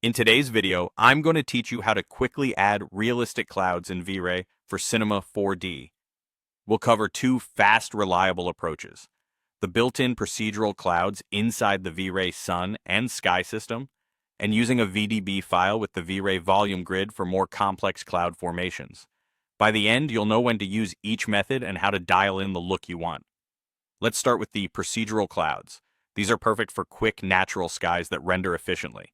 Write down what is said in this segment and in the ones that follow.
In today's video, I'm going to teach you how to quickly add realistic clouds in V-Ray for Cinema 4D. We'll cover two fast, reliable approaches: the built-in procedural clouds inside the V-Ray sun and sky system, and using a VDB file with the V-Ray volume grid for more complex cloud formations. By the end, you'll know when to use each method and how to dial in the look you want. Let's start with the procedural clouds. These are perfect for quick, natural skies that render efficiently.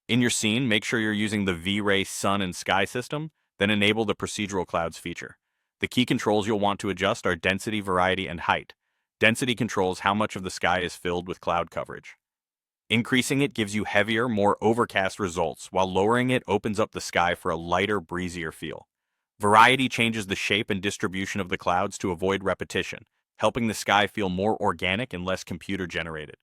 In your scene, make sure you're using the V-Ray sun and sky system, then enable the procedural clouds feature. The key controls you'll want to adjust are density, variety, and height. Density controls how much of the sky is filled with cloud coverage. Increasing it gives you heavier, more overcast results, while lowering it opens up the sky for a lighter, breezier feel. Variety changes the shape and distribution of the clouds to avoid repetition, helping the sky feel more organic and less computer-generated.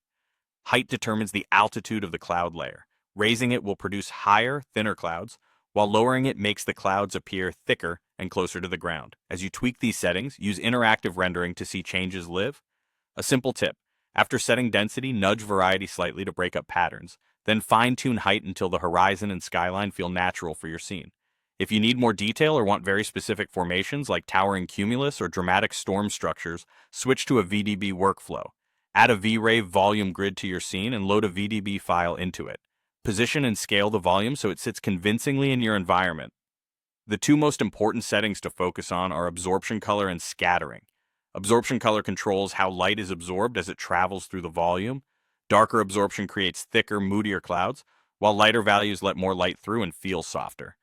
Height determines the altitude of the cloud layer. Raising it will produce higher, thinner clouds, while lowering it makes the clouds appear thicker and closer to the ground. As you tweak these settings, use interactive rendering to see changes live. A simple tip: after setting density, nudge variety slightly to break up patterns, then fine-tune height until the horizon and skyline feel natural for your scene. If you need more detail or want very specific formations like towering cumulus or dramatic storm structures, switch to a VDB workflow. Add a V-Ray volume grid to your scene and load a VDB file into it. Position and scale the volume so it sits convincingly in your environment. The two most important settings to focus on are absorption color and scattering. Absorption color controls how light is absorbed as it travels through the volume. Darker absorption creates thicker, moodier clouds, while lighter values let more light through and feel softer.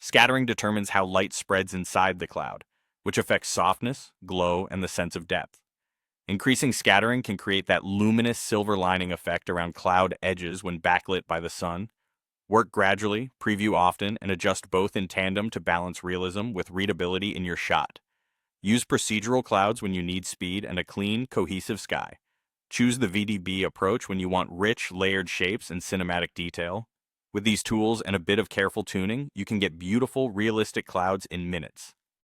Scattering determines how light spreads inside the cloud, which affects softness, glow, and the sense of depth. Increasing scattering can create that luminous silver lining effect around cloud edges when backlit by the sun. Work gradually, preview often, and adjust both in tandem to balance realism with readability in your shot. Use procedural clouds when you need speed and a clean, cohesive sky. Choose the VDB approach when you want rich, layered shapes and cinematic detail. With these tools and a bit of careful tuning, you can get beautiful, realistic clouds in minutes.